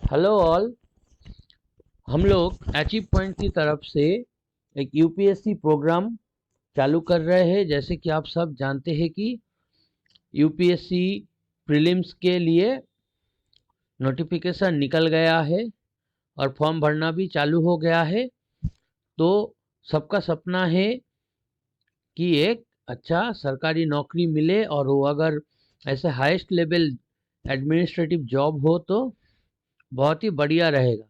Hello all. हम लोग achieve point की तरफ से एक यूपीएससी प्रोग्राम चालू कर रहे हैं। जैसे कि आप सब जानते हैं कि यूपीएससी प्रीलिम्स के लिए नोटिफिकेशन निकल गया है और फॉर्म भरना भी चालू हो गया है। तो सबका सपना है कि एक अच्छा सरकारी नौकरी मिले और वो अगर ऐसे हाईएस्ट लेवल एडमिनिस्ट्रेटिव जॉब हो तो बहुत ही बढ़िया रहेगा।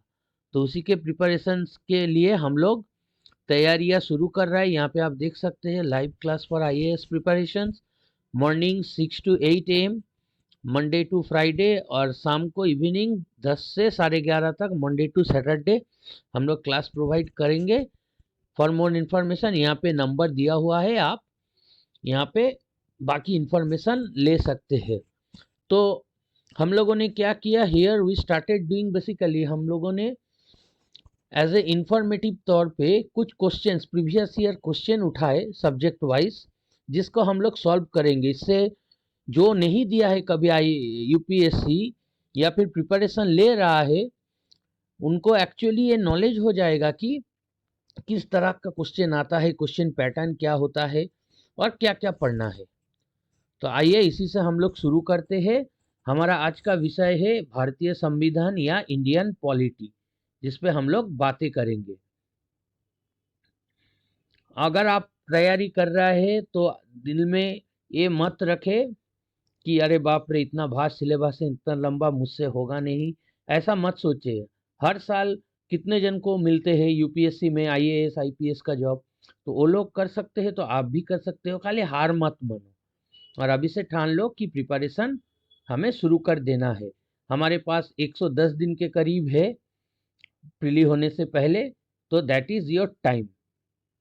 तो उसी के प्रिपरेशंस के लिए हम लोग तैयारियां शुरू कर रहा है। यहाँ पे आप देख सकते हैं live class for IAS preparations, morning 6 to 8 AM Monday to Friday, और शाम को इवनिंग 10 से 11:30 तक मंडे टू सैटरडे हम लोग क्लास प्रोवाइड करेंगे। फॉर मोर इन्फॉर्मेशन यहाँ पे नंबर दिया हुआ है, आप यहाँ पे बाकी इन्फॉर्मेशन ले सकते हैं। तो हम लोगों ने क्या किया, here we started doing, basically हम लोगों ने एज ए इंफॉर्मेटिव तौर पे कुछ क्वेश्चंस, प्रीवियस ईयर क्वेश्चन उठाए सब्जेक्ट वाइज, जिसको हम लोग सॉल्व करेंगे। इससे जो नहीं दिया है कभी आई यूपीएससी या फिर प्रिपरेशन ले रहा है, उनको एक्चुअली ये नॉलेज हो जाएगा कि किस तरह का क्वेश्चन आता है, क्वेश्चन पैटर्न क्या होता है और क्या क्या पढ़ना है। तो आइए इसी से हम लोग शुरू करते हैं। हमारा आज का विषय है भारतीय संविधान या इंडियन पॉलिटी, जिसपे हम लोग बातें करेंगे। अगर आप तैयारी कर रहे हैं तो दिल में ये मत रखे कि अरे बाप रे इतना भारी सिलेबस है, इतना लंबा मुझसे होगा नहीं, ऐसा मत सोचिए। हर साल कितने जन को मिलते हैं यूपीएससी में आईएएस आईपीएस का जॉब, तो वो लोग कर सकते हैं तो आप भी कर सकते हो। खाली हार मत मानो और अभी से ठान लो कि प्रिपरेशन हमें शुरू कर देना है। हमारे पास 110 दिन के करीब है प्रीली होने से पहले, तो दैट इज़ योर टाइम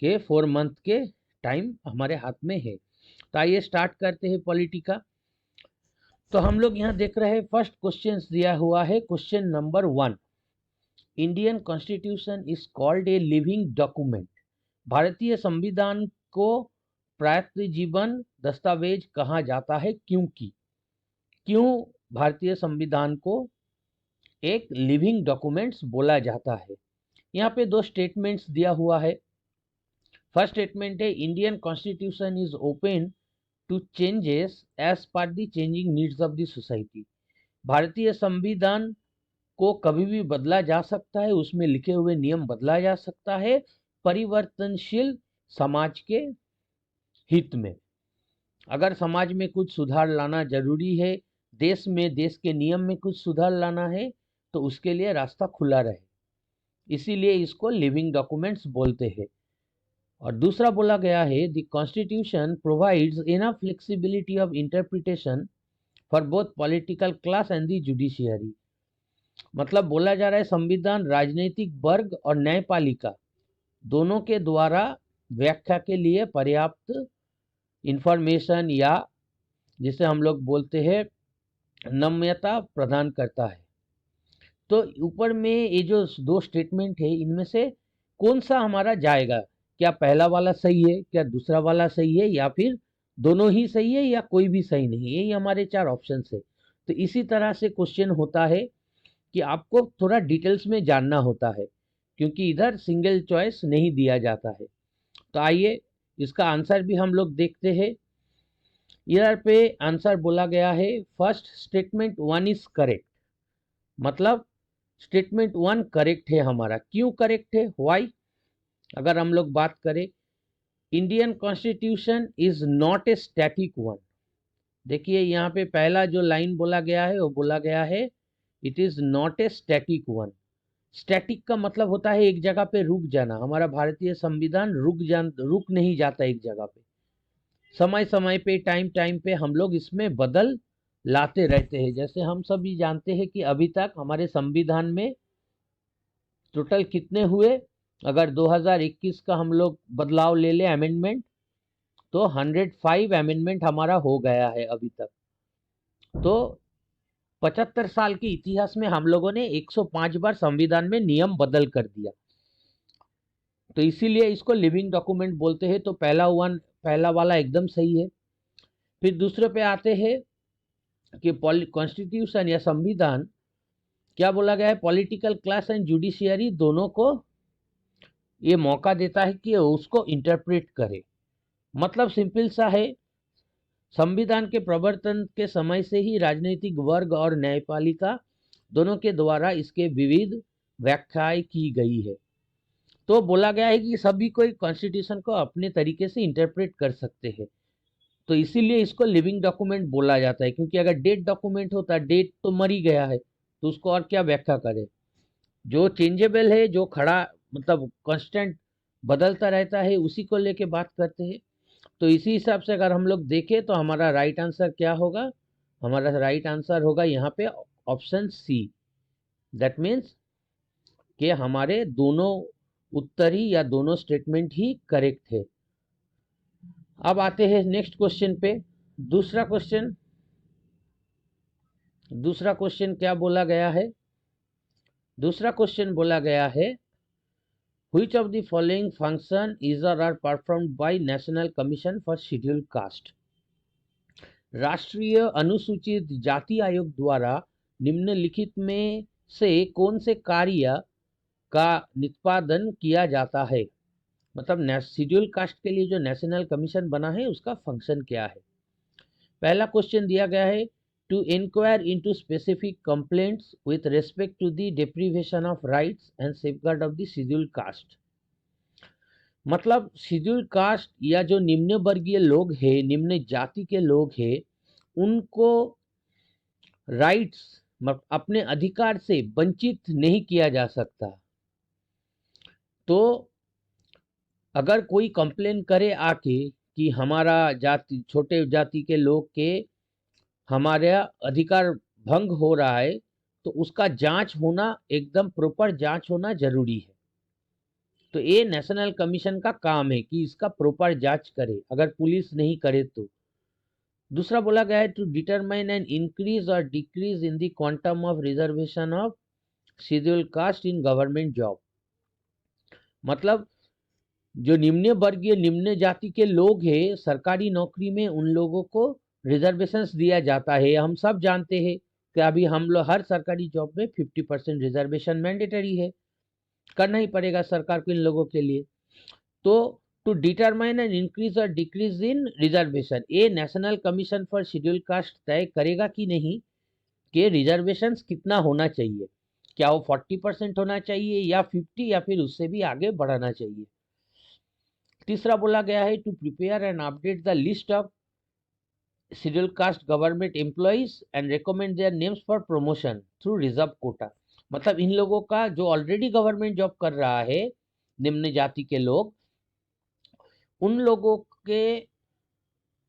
के 4 मंथ के टाइम हमारे हाथ में है। तो आइए स्टार्ट करते हैं पॉलिटी का। तो हम लोग यहाँ देख रहे हैं फर्स्ट क्वेश्चन दिया हुआ है, question number 1। Indian constitution is called a living document. भारतीय संविधान को प्रायत जीवन दस्तावेज कहा जाता है, क्योंकि क्यों भारतीय संविधान को एक लिविंग डॉक्यूमेंट्स बोला जाता है। यहाँ पे दो स्टेटमेंट्स दिया हुआ है। फर्स्ट स्टेटमेंट है Indian constitution is open to changes as per the changing needs of the society. भारतीय संविधान को कभी भी बदला जा सकता है, उसमें लिखे हुए नियम बदला जा सकता है परिवर्तनशील समाज के हित में। अगर समाज में कुछ सुधार लाना जरूरी है, देश में देश के नियम में कुछ सुधार लाना है, तो उसके लिए रास्ता खुला रहे, इसीलिए इसको लिविंग डॉक्यूमेंट्स बोलते हैं। और दूसरा बोला गया है the constitution provides enough flexibility of interpretation for both political class and the judiciary. मतलब बोला जा रहा है संविधान राजनीतिक वर्ग और न्यायपालिका दोनों के द्वारा व्याख्या के लिए पर्याप्त इंफॉर्मेशन या जिसे हम लोग बोलते हैं नम्यता प्रदान करता है। तो ऊपर में ये जो दो स्टेटमेंट है, इनमें से कौन सा हमारा जाएगा? क्या पहला वाला सही है, क्या दूसरा वाला सही है, या फिर दोनों ही सही है, या कोई भी सही नहीं? यही हमारे चार ऑप्शन है। तो इसी तरह से क्वेश्चन होता है कि आपको थोड़ा डिटेल्स में जानना होता है, क्योंकि इधर सिंगल चॉइस नहीं दिया जाता है। तो आइए इसका आंसर भी हम लोग देखते हैं। इधर पे आंसर बोला गया है फर्स्ट स्टेटमेंट 1 इज करेक्ट। मतलब स्टेटमेंट 1 करेक्ट है हमारा। क्यों करेक्ट है, व्हाई? अगर हम लोग बात करें, Indian constitution is not a static one. देखिए यहाँ पे पहला जो लाइन बोला गया है वो बोला गया है it is not a static one. Static का मतलब होता है एक जगह पे रुक जाना। हमारा भारतीय संविधान रुक नहीं जाता एक जगह पे। समय समय पे, टाइम टाइम पे हम लोग इसमें बदल लाते रहते हैं। जैसे हम सभी जानते हैं कि अभी तक हमारे संविधान में टोटल कितने हुए, अगर 2021 का हम लोग बदलाव ले ले अमेंडमेंट, तो 105 अमेंडमेंट हमारा हो गया है अभी तक। तो 75 साल के इतिहास में हम लोगों ने 105 बार संविधान में नियम बदल कर दिया। तो इसीलिए इसको लिविंग डॉक्यूमेंट बोलते हैं। तो पहला वाला एकदम सही है। फिर दूसरे पे आते हैं कि कॉन्स्टिट्यूशन या संविधान क्या बोला गया है, पॉलिटिकल क्लास एंड जुडिशियरी दोनों को ये मौका देता है कि उसको इंटरप्रेट करे। मतलब सिंपल सा है, संविधान के प्रवर्तन के समय से ही राजनीतिक वर्ग और न्यायपालिका दोनों के द्वारा इसके विविध व्याख्याएं की गई है। तो बोला गया है कि सभी कोई कॉन्स्टिट्यूशन को अपने तरीके से इंटरप्रेट कर सकते हैं। तो इसीलिए इसको लिविंग डॉक्यूमेंट बोला जाता है, क्योंकि अगर डेड डॉक्यूमेंट होता, डेड तो मर ही गया है, तो उसको और क्या व्याख्या करे। जो चेंजेबल है, जो खड़ा मतलब कांस्टेंट बदलता रहता है, उसी को लेके बात करते हैं। तो इसी हिसाब से अगर हम लोग देखें तो हमारा राइट आंसर क्या होगा, हमारा राइट आंसर होगा यहाँ पे ऑप्शन सी। दैट मीन्स कि हमारे दोनों उत्तर ही या दोनों स्टेटमेंट ही करेक्ट है। अब आते हैं नेक्स्ट क्वेश्चन पे। दूसरा क्वेश्चन क्या बोला गया है, दूसरा क्वेश्चन बोला गया है Which of the following function is or are performed by National Commission for Scheduled Caste? राष्ट्रीय अनुसूचित जाति आयोग द्वारा निम्नलिखित में से कौन से कार्य का निष्पादन किया जाता है। मतलब शेड्यूल कास्ट के लिए जो नेशनल कमीशन बना है उसका फंक्शन क्या है। पहला क्वेश्चन दिया गया है to inquire into specific complaints with respect to the deprivation of rights and safeguard of the schedule caste. मतलब शेड्यूल कास्ट या जो निम्न वर्गीय लोग हैं, निम्न जाति के लोग हैं, उनको राइट्स अपने अधिकार से वंचित नहीं किया जा सकता। तो अगर कोई कंप्लेन करे आके कि हमारा जाति, छोटे जाति के लोग के हमारा अधिकार भंग हो रहा है, तो उसका जांच होना, एकदम प्रॉपर जांच होना जरूरी है। तो ये नेशनल कमीशन का काम है कि इसका प्रॉपर जांच करे, अगर पुलिस नहीं करे तो। दूसरा बोला गया है टू डिटरमाइन एन इंक्रीज और decrease in the quantum of reservation of schedule cast in government job. मतलब जो निम्न वर्गीय, निम्न जाति के लोग हैं, सरकारी नौकरी में उन लोगों को रिजर्वेशंस दिया जाता है। हम सब जानते हैं कि अभी हम लोग हर सरकारी जॉब में 50% रिजर्वेशन मैंडेटरी है, करना ही पड़ेगा सरकार को इन लोगों के लिए। तो टू डिटरमाइन एन इंक्रीज और डिक्रीज इन रिजर्वेशन, ये national commission for schedule caste तय करेगा कि नहीं कि रिजर्वेशन कितना होना चाहिए, क्या वो 40% होना चाहिए या 50 या फिर उससे भी आगे बढ़ाना चाहिए। तीसरा बोला गया है to prepare and update the list of schedule caste government employees and recommend their names for promotion through reserve quota. मतलब इन लोगों का जो ऑलरेडी गवर्नमेंट जॉब कर रहा है, निम्न जाति के लोग, उन लोगों के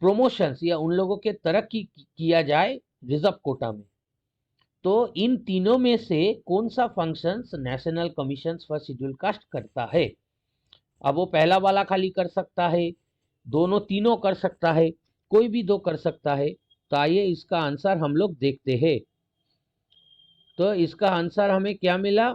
प्रमोशंस या उन लोगों के तरक्की किया जाए रिजर्व कोटा में। तो इन तीनों में से कौन सा functions national commission for schedule caste करता है। अब वो पहला वाला खाली कर सकता है, दोनों तीनों कर सकता है, कोई भी दो कर सकता है। तो आइए इसका आंसर हम लोग देखते हैं। तो इसका आंसर हमें क्या मिला,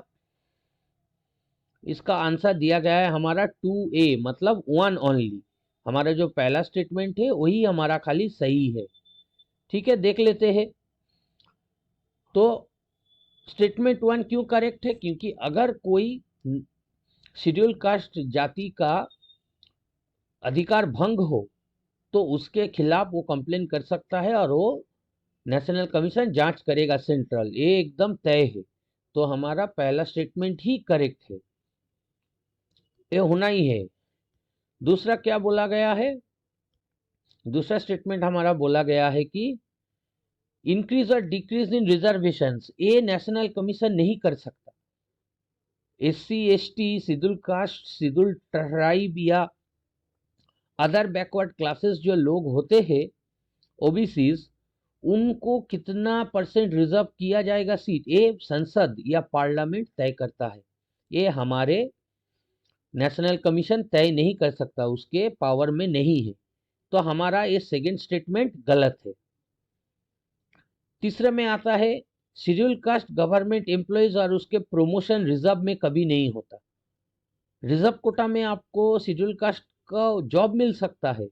इसका आंसर दिया गया है हमारा 2A, मतलब 1 ओनली। हमारा जो पहला स्टेटमेंट है वही हमारा खाली सही है। ठीक है, देख लेते हैं। तो स्टेटमेंट 1 क्यों करेक्ट है, क्योंकि अगर कोई शेड्यूल कास्ट जाति का अधिकार भंग हो तो उसके खिलाफ वो कंप्लेन कर सकता है और वो नेशनल कमीशन जांच करेगा, सेंट्रल, ये एकदम तय है। तो हमारा पहला स्टेटमेंट ही करेक्ट है, ये होना ही है। दूसरा क्या बोला गया है, दूसरा स्टेटमेंट हमारा बोला गया है कि इंक्रीज और डिक्रीज इन रिजर्वेशंस, ये नेशनल कमीशन नहीं कर सकता। SC ST, schedule caste, schedule tribe या अदर बैकवर्ड क्लासेस जो लोग होते हैं, ओबीसीज, उनको कितना परसेंट रिजर्व किया जाएगा सीट, ये संसद या पार्लियामेंट तय करता है। ये हमारे नेशनल कमीशन तय नहीं कर सकता, उसके पावर में नहीं है। तो हमारा ये सेकंड स्टेटमेंट गलत है। तीसरे में आता है शेड्यूल कास्ट गवर्नमेंट एम्प्लॉइज और उसके प्रमोशन रिजर्व में कभी नहीं होता। रिजर्व कोटा में आपको शेड्यूल कास्ट का जॉब मिल सकता है,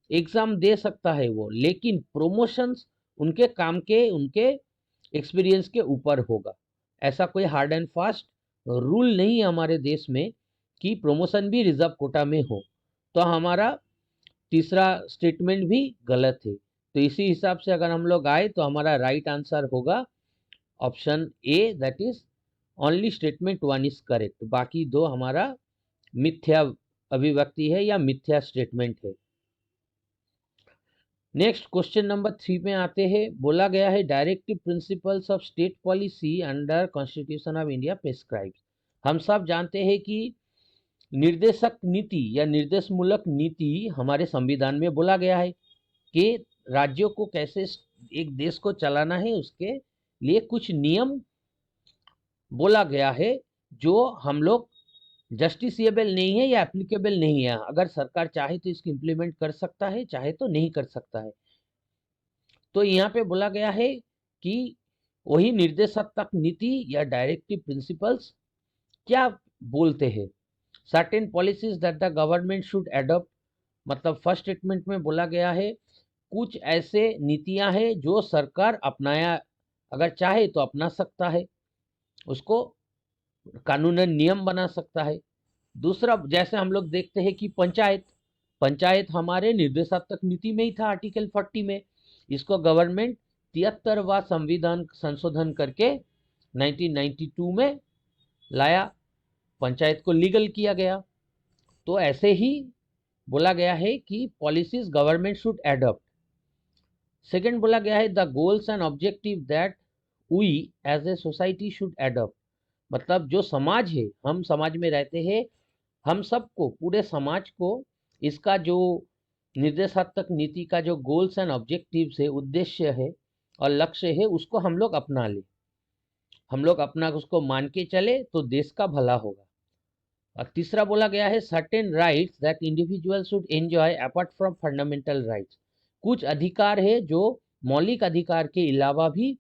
एग्जाम दे सकता है वो, लेकिन प्रमोशंस उनके काम के, उनके एक्सपीरियंस के ऊपर होगा। ऐसा कोई हार्ड एंड फास्ट रूल नहीं है हमारे देश में कि प्रमोशन भी रिजर्व कोटा में हो। तो हमारा तीसरा स्टेटमेंट भी गलत है। तो इसी हिसाब से अगर हम लोग आए तो हमारा राइट आंसर होगा option A, that is only statement 1 is correct. बाकी दो हमारा मिथ्या अभिव्यक्ति है या मिथ्या स्टेटमेंट है। नेक्स्ट क्वेश्चन नंबर 3 में आते हैं। बोला गया है directive principles of state policy under constitution of India prescribes. हम सब जानते हैं कि निर्देशक नीति या निर्देशमूलक नीति हमारे संविधान में बोला गया है कि राज्यों को कैसे एक देश को चलाना है, उसके लिए कुछ नियम बोला गया है जो हम लोग जस्टिसिएबल नहीं है या एप्लीकेबल नहीं है। अगर सरकार चाहे तो इसको इम्प्लीमेंट कर सकता है, चाहे तो नहीं कर सकता है। तो यहाँ पे बोला गया है कि वही निर्देशात्मक नीति या डायरेक्टिव प्रिंसिपल्स क्या बोलते हैं। Certain policies that the government should adopt, मतलब फर्स्ट स्टेटमेंट में बोला गया है कुछ ऐसे नीतियां हैं जो सरकार अपनाया, अगर चाहे तो अपना सकता है, उसको कानूनन नियम बना सकता है। दूसरा, जैसे हम लोग देखते हैं कि पंचायत हमारे निर्देशात्मक नीति में ही था, आर्टिकल 40 में। इसको गवर्नमेंट 73वां संविधान संशोधन करके 1992 में लाया, पंचायत को लीगल किया गया। तो ऐसे ही बोला गया है कि policies government should adopt. Second बोला गया है the goals and objective that we as a society should adopt, मतलब जो समाज है, हम समाज में रहते हैं, हम सबको, पूरे समाज को इसका जो निर्देशात्मक नीति का जो गोल्स एंड ऑब्जेक्टिव्स है, उद्देश्य है और लक्ष्य है, उसको हम लोग अपना ले, हम लोग अपना उसको मान के चले तो देश का भला होगा। और तीसरा बोला गया है certain rights that individual should enjoy apart from fundamental rights, कुछ अधिकार है जो मौलिक अधिकार के अलावा भी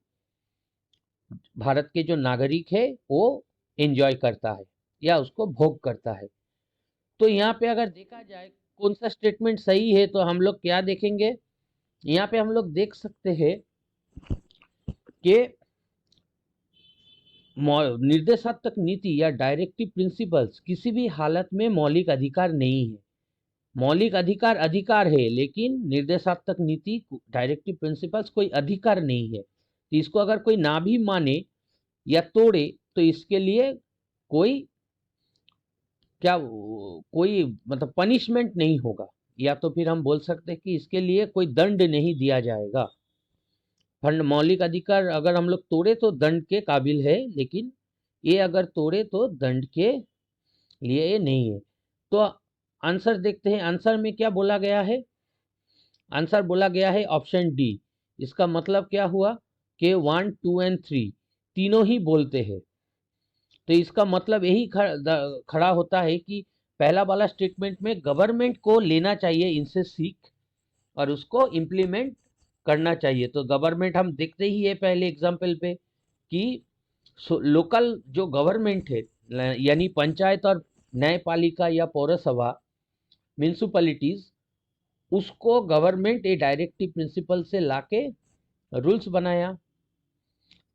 भारत के जो नागरिक है वो एंजॉय करता है या उसको भोग करता है। तो यहाँ पे अगर देखा जाए कौन सा स्टेटमेंट सही है, तो हम लोग क्या देखेंगे, यहाँ पे हम लोग देख सकते हैं कि निर्देशात्मक नीति या डायरेक्टिव प्रिंसिपल्स किसी भी हालत में मौलिक अधिकार नहीं है। मौलिक अधिकार अधिकार है, लेकिन निर्देशात्मक नीति डायरेक्टिव प्रिंसिपल्स कोई अधिकार नहीं है। तो इसको अगर कोई ना भी माने या तोड़े तो इसके लिए कोई मतलब पनिशमेंट नहीं होगा, या तो फिर हम बोल सकते हैं कि इसके लिए कोई दंड नहीं दिया जाएगा। फंड मौलिक अधिकार अगर हम लोग तोड़े तो दंड के काबिल है, लेकिन ये अगर तोड़े तो दंड के लिए ये नहीं है। तो आंसर देखते हैं, आंसर में क्या बोला गया है। आंसर बोला गया है ऑप्शन डी। इसका मतलब क्या हुआ कि 1, 2 एंड 3 तीनों ही बोलते हैं। तो इसका मतलब यही खड़ा होता है कि पहला वाला स्टेटमेंट में गवर्नमेंट को लेना चाहिए इनसे सीख और उसको इम्प्लीमेंट करना चाहिए। तो गवर्नमेंट हम देखते ही है पहले एग्जाम्पल पे कि लोकल जो गवर्नमेंट है, यानी पंचायत और न्यायपालिका या पौरसभा, म्यूनिसिपैलिटीज, उसको गवर्नमेंट ए डायरेक्टिव प्रिंसिपल से लाके रूल्स बनाया।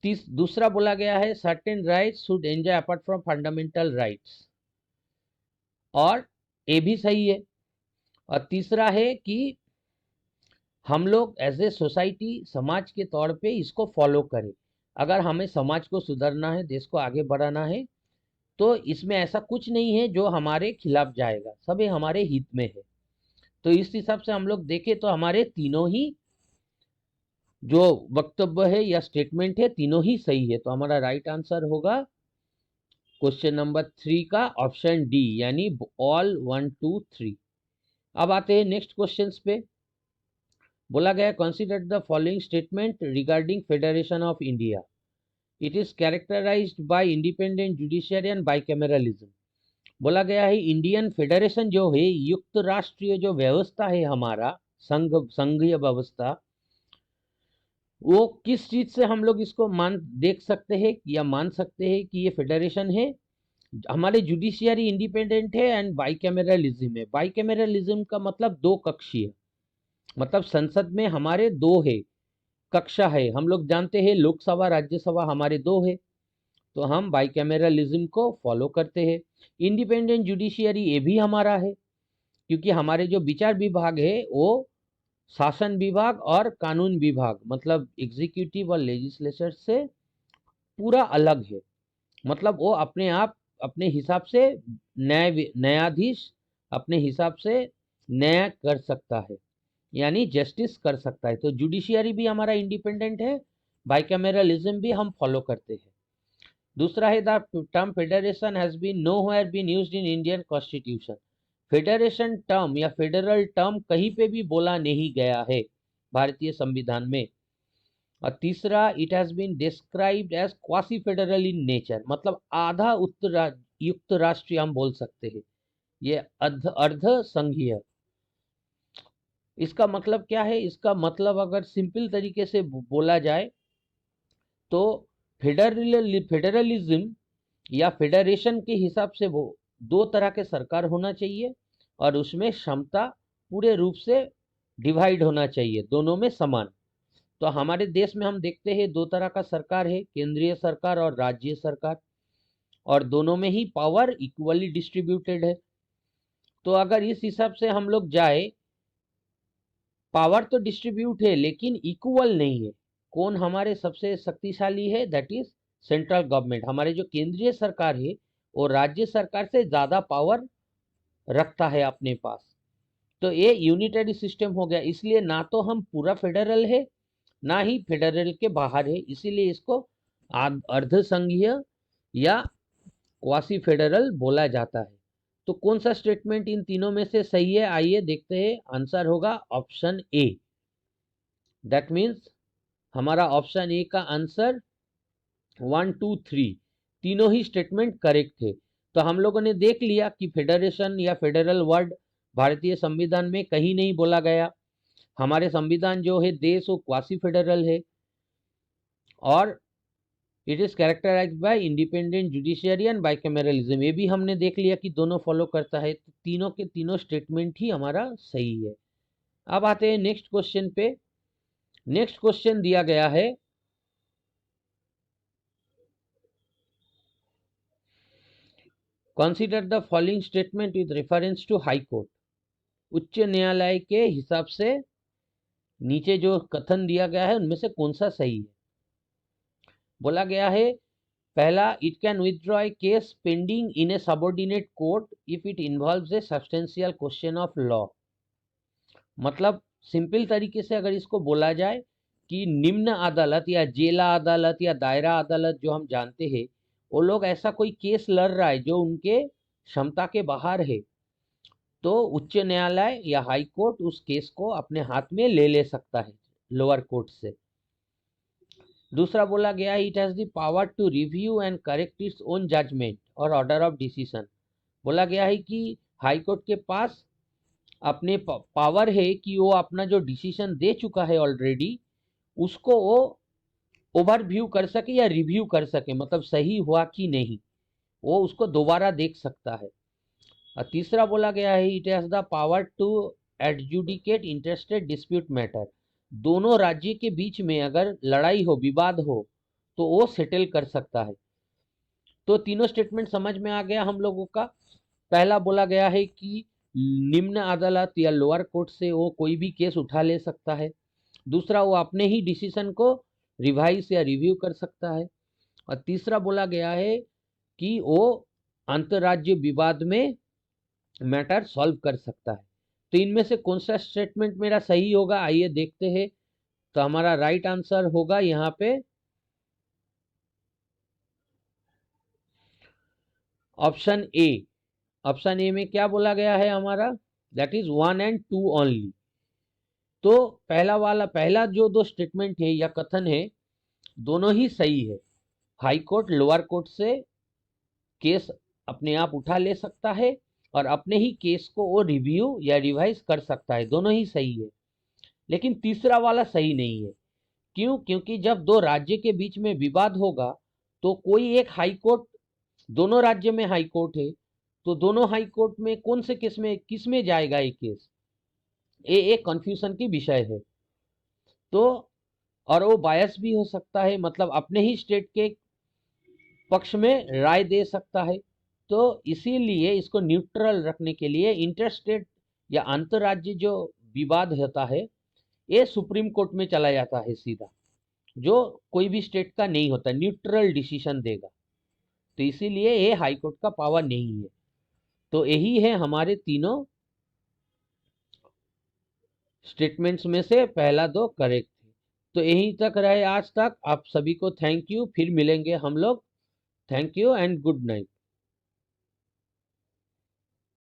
दूसरा बोला गया है certain rights should enjoy apart from fundamental rights, और ये भी सही है। और तीसरा है कि हम लोग एज ए सोसाइटी, समाज के तौर पे इसको फॉलो करें। अगर हमें समाज को सुधारना है, देश को आगे बढ़ाना है, तो इसमें ऐसा कुछ नहीं है जो हमारे खिलाफ जाएगा, सब ये हमारे हित में है। तो इस हिसाब से हम लोग देखें तो हमारे तीनों ही जो वक्तव्य है या स्टेटमेंट है, तीनों ही सही है। तो हमारा राइट आंसर होगा क्वेश्चन नंबर 3 का ऑप्शन डी, यानी ऑल 1, 2, 3। अब आते हैं नेक्स्ट क्वेश्चन पे। बोला गया consider the following statement regarding federation of India. It is characterised by independent judiciary and bicameralism. बोला गया है इंडियन फेडरेशन जो है, युक्त राष्ट्रीय जो व्यवस्था है हमारा, संघीय व्यवस्था, वो किस चीज से हम लोग इसको देख सकते हैं या मान सकते हैं कि ये फेडरेशन है। हमारे जुडिशियरी इंडिपेंडेंट है एंड बाइकैमरलिज्म है। बाइकैमरलिज्म का मतलब दो कक्षीय, मतलब संसद में हमारे दो है कक्षा है। हम लोग जानते हैं लोकसभा राज्यसभा हमारे दो है, तो हम बाइकैमेरलिज्म को फॉलो करते हैं। इंडिपेंडेंट जुडिशियरी ये भी हमारा है, क्योंकि हमारे जो विचार विभाग है वो शासन विभाग और कानून विभाग मतलब एग्जीक्यूटिव और लेजिस्लेचर से पूरा अलग है। मतलब वो अपने आप अपने हिसाब से न्यायाधीश अपने हिसाब से न्याय कर सकता है, यानी जस्टिस कर सकता है। तो जुडिशियरी भी हमारा इंडिपेंडेंट है, बाइकैमेरलिज्म भी हम फॉलो करते हैं। दूसरा है the term federation has been nowhere been used in Indian constitution. Federation term या फेडरल टर्म कहीं पे भी बोला नहीं गया है भारतीय संविधान में। और तीसरा, it has been described as quasi federal in nature, मतलब आधा युक्त राष्ट्रीय हम बोल सकते हैं, ये अर्ध संघीय। इसका मतलब क्या है? इसका मतलब अगर सिंपल तरीके से बोला जाए तो फेडरलिज्म या फेडरेशन के हिसाब से वो दो तरह के सरकार होना चाहिए और उसमें क्षमता पूरे रूप से डिवाइड होना चाहिए, दोनों में समान। तो हमारे देश में हम देखते हैं दो तरह का सरकार है, केंद्रीय सरकार और राज्य सरकार, और दोनों में ही पावर इक्वली डिस्ट्रीब्यूटेड है। तो अगर इस हिसाब से हम लोग जाए, पावर तो डिस्ट्रीब्यूट है लेकिन इक्वल नहीं है। कौन हमारे सबसे शक्तिशाली है? That is central government. हमारे जो केंद्रीय सरकार है वो राज्य सरकार से ज्यादा पावर रखता है अपने पास। तो ये यूनिटरी सिस्टम हो गया, इसलिए ना तो हम पूरा फेडरल है ना ही फेडरल के बाहर है, इसीलिए इसको अर्ध संघीय या क्वासी फेडरल बोला जाता है। तो कौन सा स्टेटमेंट इन तीनों में से सही है? आइए देखते हैं। आंसर होगा ऑप्शन ए। दैट मीन्स हमारा ऑप्शन ए का आंसर 1, 2, 3 तीनों ही स्टेटमेंट करेक्ट थे। तो हम लोगों ने देख लिया कि फेडरेशन या फेडरल वर्ड भारतीय संविधान में कहीं नहीं बोला गया। हमारे संविधान जो है देश वो क्वासी फेडरल है और it is characterised by independent judiciary and bicameralism. ये भी हमने देख लिया कि दोनों फॉलो करता है। तो तीनों के तीनों स्टेटमेंट ही हमारा सही है। अब आते हैं नेक्स्ट क्वेश्चन पे। नेक्स्ट क्वेश्चन दिया गया है, consider the following statement with reference to high court. उच्च न्यायालय के हिसाब से नीचे जो कथन दिया गया है उनमें से कौन सा सही है? बोला गया है पहला, it can withdraw A case pending in A subordinate court if it involves A substantial question of law. मतलब सिंपल तरीके से अगर इसको बोला जाए कि निम्न अदालत या जिला अदालत या दायरा अदालत जो हम जानते हैं, वो लोग ऐसा कोई केस लड़ रहा है जो उनके क्षमता के बाहर है, तो उच्च न्यायालय या हाई कोर्ट उस केस को अपने हाथ में ले सकता है लोअर कोर्ट से। दूसरा बोला गया है, it has the power to review and correct its own judgement और ऑर्डर ऑफ डिसीजन। बोला गया है कि हाई कोर्ट के पास अपने पावर है कि वो अपना जो डिसीजन दे चुका है ऑलरेडी उसको वो ओवरव्यू कर सके या रिव्यू कर सके, मतलब सही हुआ कि नहीं, वो उसको दोबारा देख सकता है। और तीसरा बोला गया है, it has the power to adjudicate interested dispute matter. दोनों राज्य के बीच में अगर लड़ाई हो, विवाद हो, तो वो सेटल कर सकता है। तो तीनों स्टेटमेंट समझ में आ गया हम लोगों का। पहला बोला गया है कि निम्न अदालत या लोअर कोर्ट से वो कोई भी केस उठा ले सकता है। दूसरा, वो अपने ही डिसीजन को रिवाइज या रिव्यू कर सकता है। और तीसरा बोला गया है कि वो अंतर्राज्य विवाद में मैटर सॉल्व कर सकता है। तो इनमें से कौन सा स्टेटमेंट मेरा सही होगा? आइए देखते हैं। तो हमारा राइट आंसर होगा यहाँ पे ऑप्शन ए। ऑप्शन ए में क्या बोला गया है हमारा? That is 1 and 2 only. तो पहला जो दो स्टेटमेंट है या कथन है दोनों ही सही है। हाई कोर्ट लोअर कोर्ट से केस अपने आप उठा ले सकता है और अपने ही केस को वो रिव्यू या रिवाइज कर सकता है, दोनों ही सही है। लेकिन तीसरा वाला सही नहीं है। क्यों? क्योंकि जब दो राज्य के बीच में विवाद होगा तो कोई एक हाई कोर्ट, दोनों राज्य में हाई कोर्ट है, तो दोनों हाई कोर्ट में कौन से किस में जाएगा ये केस? ये एक कंफ्यूजन की विषय है। तो और वो बायस भी हो सकता है, मतलब अपने ही स्टेट के पक्ष में राय दे सकता है। तो इसीलिए इसको न्यूट्रल रखने के लिए इंटरस्टेट या अंतर्राज्य जो विवाद होता है ये सुप्रीम कोर्ट में चला जाता है सीधा, जो कोई भी स्टेट का नहीं होता, न्यूट्रल डिसीजन देगा। तो इसीलिए ये हाई कोर्ट का पावर नहीं है। तो यही है हमारे तीनों स्टेटमेंट्स में से पहला दो करेक्ट थे। तो यहीं तक रहे आज तक। आप सभी को थैंक यू, फिर मिलेंगे हम लोग। Thank you and good night.